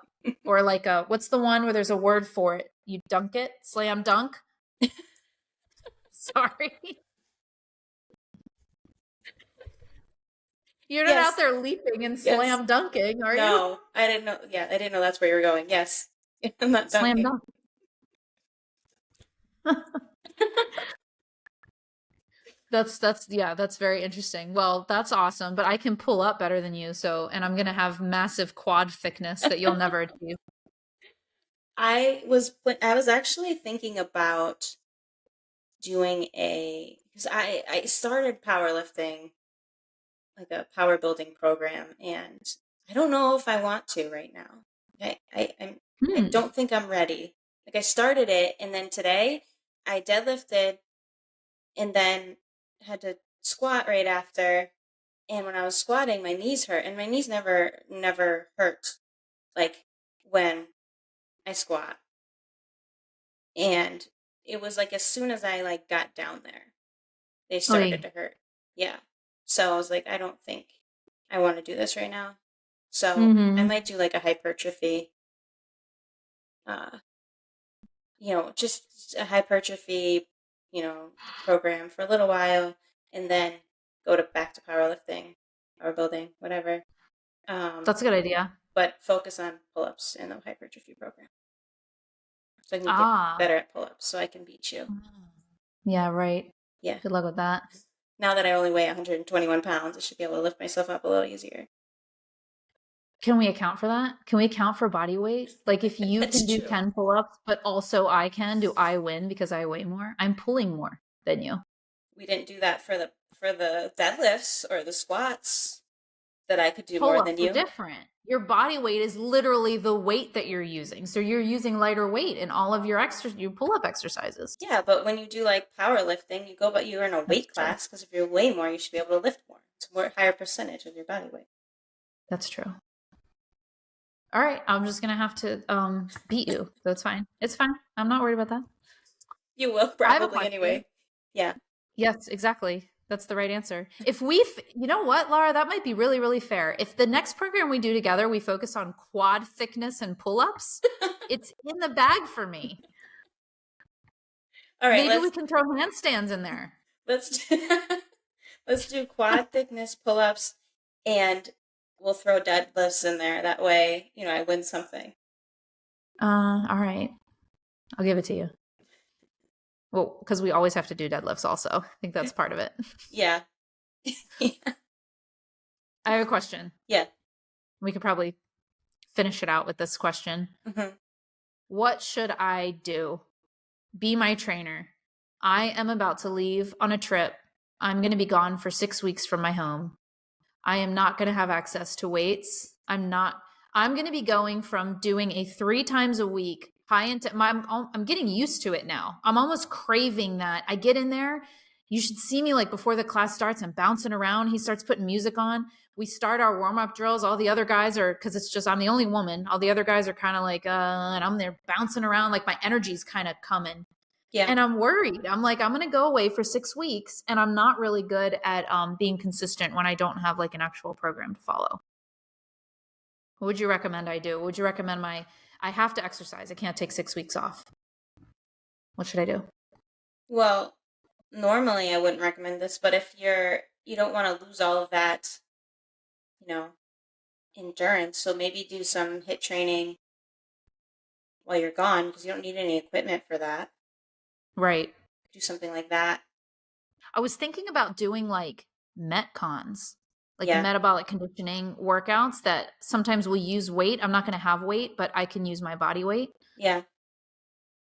Or what's the one where there's a word for it? You dunk it, slam dunk. Sorry. You're not out there leaping and slam dunking, are you? No, I didn't know. Yeah, I didn't know that's where you were going. Yes. I'm not dunking. Slam dunk. That's very interesting. Well, that's awesome, but I can pull up better than you, and I'm going to have massive quad thickness that you'll never achieve. I was actually thinking about doing because I started powerlifting, like a power building program, and I don't know if I want to right now. I don't think I'm ready. I started it, and then today I deadlifted and then had to squat right after. And when I was squatting, my knees hurt, and my knees never hurt when I squat. And it was as soon as I got down there, they started to hurt. Yeah. So I was I don't think I want to do this right now. So I might do a hypertrophy, just a hypertrophy, program for a little while, and then go back to powerlifting, power building, whatever. That's a good idea. But focus on pull-ups in the hypertrophy program. So I can get better at pull-ups so I can beat you. Yeah, right. Yeah. Good luck with that. Now that I only weigh 121 pounds, I should be able to lift myself up a little easier. Can we account for that? Can we account for body weight? If you can do 10 pull-ups, but also I can, do I win because I weigh more? I'm pulling more than you. We didn't do that for the deadlifts or the squats that I could do more than you. Pull-ups are different. Your body weight is literally the weight that you're using. So you're using lighter weight in all of your pull-up exercises. Yeah, but when you do powerlifting, you're in a weight class, because if you weigh more, you should be able to lift more. It's a higher percentage of your body weight. That's true. All right, I'm just going to have to beat you. That's fine. It's fine. I'm not worried about that. You will I have a probably question. anyway. Yeah. Yes, exactly. That's the right answer. If you know what, Laura, that might be really, really fair. If the next program we do together, we focus on quad thickness and pull-ups, it's in the bag for me. All right, Maybe we can throw handstands in there. let's do quad thickness pull-ups, and we'll throw deadlifts in there. That way, I win something. All right. I'll give it to you. Well, because we always have to do deadlifts also. I think that's part of it. Yeah. I have a question. Yeah. We could probably finish it out with this question. Mm-hmm. What should I do? Be my trainer. I am about to leave on a trip. I'm going to be gone for 6 weeks from my home. I am not going to have access to weights. I'm going to be going from doing a 3 times a week I'm getting used to it now. I'm almost craving that. I get in there. You should see me like before the class starts. I'm bouncing around. He starts putting music on. We start our warm-up drills. All the other guys are, because it's just I'm the only woman. All the other guys are kind of like, and I'm there bouncing around. Like my energy's kind of coming. Yeah. And I'm worried. I'm like, I'm going to go away for 6 weeks, and I'm not really good at being consistent when I don't have like an actual program to follow. What would you recommend I do? Would you recommend I have to exercise. I can't take 6 weeks off. What should I do? Well, normally I wouldn't recommend this, but if you don't want to lose all of that, endurance, so maybe do some HIIT training while you're gone, because you don't need any equipment for that. Right. Do something like that. I was thinking about doing like Metcons, like metabolic conditioning workouts that sometimes will use weight. I'm not going to have weight, but I can use my body weight. Yeah.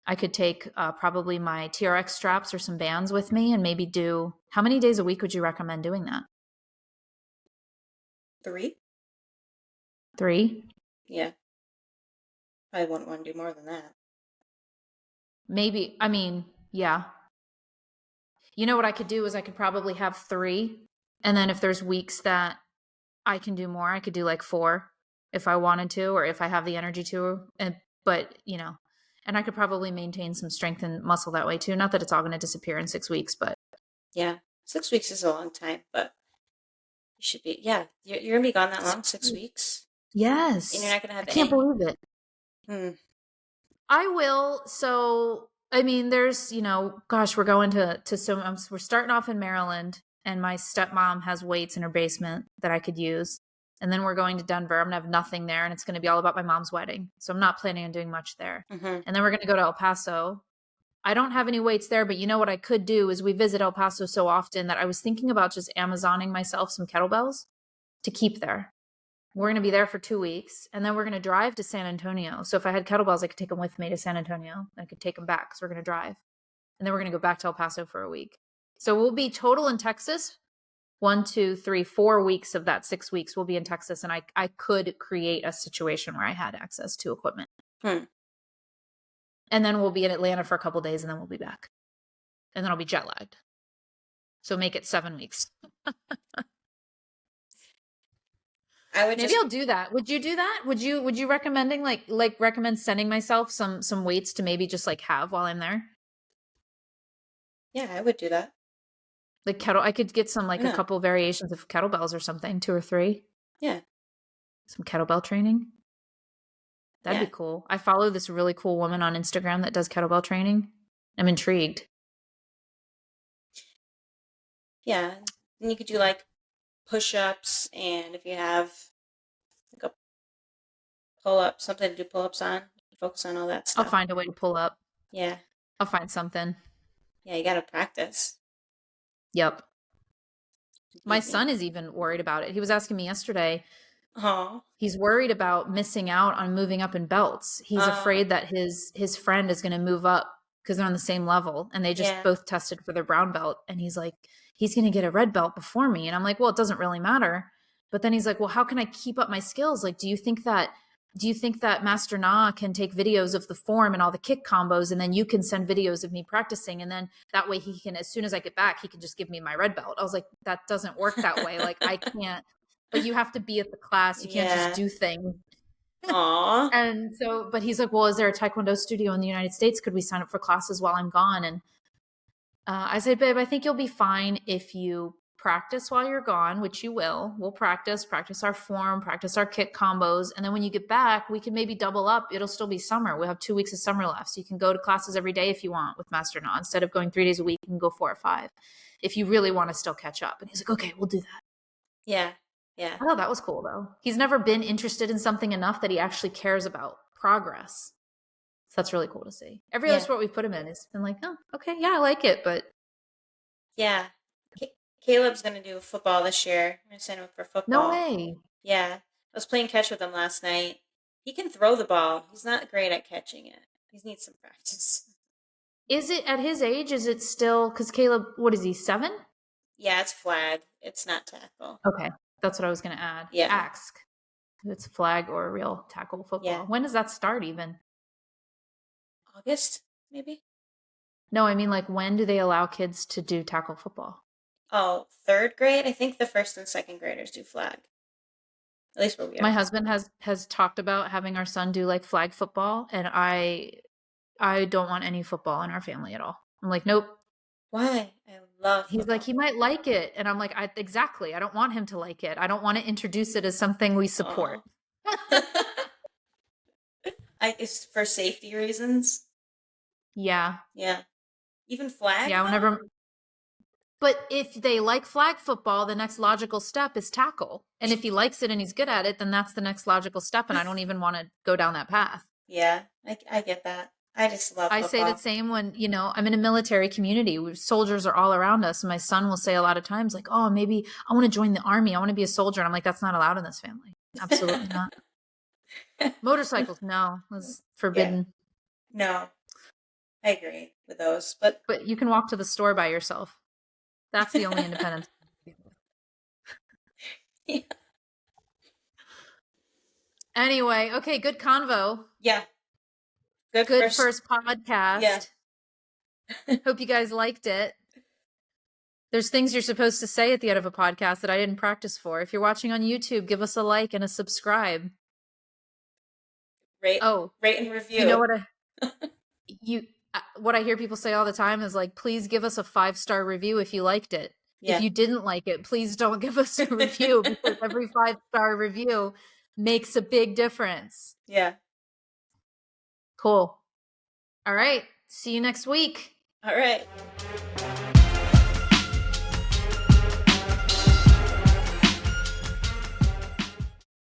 I could take probably my TRX straps or some bands with me and maybe how many days a week would you recommend doing that? 3? 3? Yeah. I wouldn't want to do more than that. Maybe, yeah. You know what I could do is I could probably have 3. And then if there's weeks that I can do more, I could do like 4 if I wanted to, or if I have the energy to. But and I could probably maintain some strength and muscle that way too. Not that it's all going to disappear in 6 weeks, but. Yeah. 6 weeks is a long time, but you should be, you're going to be gone that long, 6 weeks? Yes. And you're not going to have I can't believe it. I will. So, there's, gosh, we're going to we're starting off in Maryland, and my stepmom has weights in her basement that I could use. And then we're going to Denver. I'm going to have nothing there, and it's going to be all about my mom's wedding. So I'm not planning on doing much there. Mm-hmm. And then we're going to go to El Paso. I don't have any weights there, but you know what I could do is we visit El Paso so often that I was thinking about just Amazoning myself some kettlebells to keep there. We're going to be there for 2 weeks, and then we're going to drive to San Antonio. So if I had kettlebells, I could take them with me to San Antonio. I could take them back because we're going to drive. And then we're going to go back to El Paso for a week. So we'll be total in Texas. 1, 2, 3, 4 weeks of that 6 weeks we'll be in Texas, and I could create a situation where I had access to equipment. And then we'll be in Atlanta for a couple days, and then we'll be back. And then I'll be jet lagged. So make it 7 weeks. Maybe I'll do that. Would you do that? Would you recommending recommend sending myself some weights to maybe just like have while I'm there? Yeah, I would do that. Like I could get some a couple variations of kettlebells or something, 2 or 3. Yeah. Some kettlebell training. That'd be cool. I follow this really cool woman on Instagram that does kettlebell training. I'm intrigued. Yeah. And you could do like push-ups, and if you have like a pull-up, something to do pull-ups on, focus on all that stuff. I'll find a way to pull up. Yeah. I'll find something. Yeah, you got to practice. Yep. My son is even worried about it. He was asking me yesterday. Oh. He's worried about missing out on moving up in belts. He's afraid that his friend is going to move up because they're on the same level, and they just both tested for their brown belt. And he's like, he's going to get a red belt before me. And I'm like, well, it doesn't really matter. But then he's like, well, how can I keep up my skills? Like, do you think that Master Na can take videos of the form and all the kick combos, and then you can send videos of me practicing, and then that way he can, as soon as I get back, he can just give me my red belt? I was like, that doesn't work that way. Like, I can't, like, you have to be at the class. You can't just do things. Aw. And so, but he's like, well, is there a Taekwondo studio in the United States? Could we sign up for classes while I'm gone? And I said, babe, I think you'll be fine if you practice while you're gone, which you will. We'll practice our form, practice our kick combos. And then when you get back, we can maybe double up. It'll still be summer. We'll have 2 weeks of summer left. So you can go to classes every day if you want with Master Na. Instead of going 3 days a week, you can go 4 or 5 if you really want to still catch up. And he's like, okay, we'll do that. Yeah. Yeah. Oh, that was cool though. He's never been interested in something enough that he actually cares about progress. So that's really cool to see. Every other sport we put him in has been like, oh, okay, yeah, I like it, but yeah. Caleb's gonna do football this year. I'm gonna sign him up for no football. way. Yeah, I was playing catch with him last night. He can throw the ball. He's not great at catching it. He needs some practice. Is it at his age? Is it still, because Caleb, what is he, 7? Yeah, it's flag. It's not tackle. Okay, that's what I was going to add. Yeah. Ask if it's flag or real tackle football. Yeah. When does that start even? August, maybe? No, I mean, like, when do they allow kids to do tackle football? Oh, 3rd grade? I think the 1st and 2nd graders do flag. At least where we are. My husband has talked about having our son do like flag football, and I don't want any football in our family at all. I'm like, nope. Why? I love football. He's like, he might like it. And I'm like, exactly. I don't want him to like it. I don't want to introduce it as something we support. It's for safety reasons. Yeah. Yeah. Even flag? Yeah, whenever. But if they like flag football, the next logical step is tackle. And if he likes it and he's good at it, then that's the next logical step. And I don't even want to go down that path. Yeah, I get that. I just love football. I say the same when, I'm in a military community. Soldiers are all around us. And my son will say a lot of times like, oh, maybe I want to join the army. I want to be a soldier. And I'm like, that's not allowed in this family. Absolutely not. Motorcycles, no. It's forbidden. Yeah. No, I agree with those. But you can walk to the store by yourself. That's the only independence. Yeah. Anyway, okay, good convo. Yeah. Good first podcast. Yeah. Hope you guys liked it. There's things you're supposed to say at the end of a podcast that I didn't practice for. If you're watching on YouTube, give us a like and a subscribe. Rate and review. You know what I hear people say all the time is like, please give us a 5-star review if you liked it. Yeah. If you didn't like it, please don't give us a review because every 5-star review makes a big difference. Yeah. Cool. All right. See you next week. All right.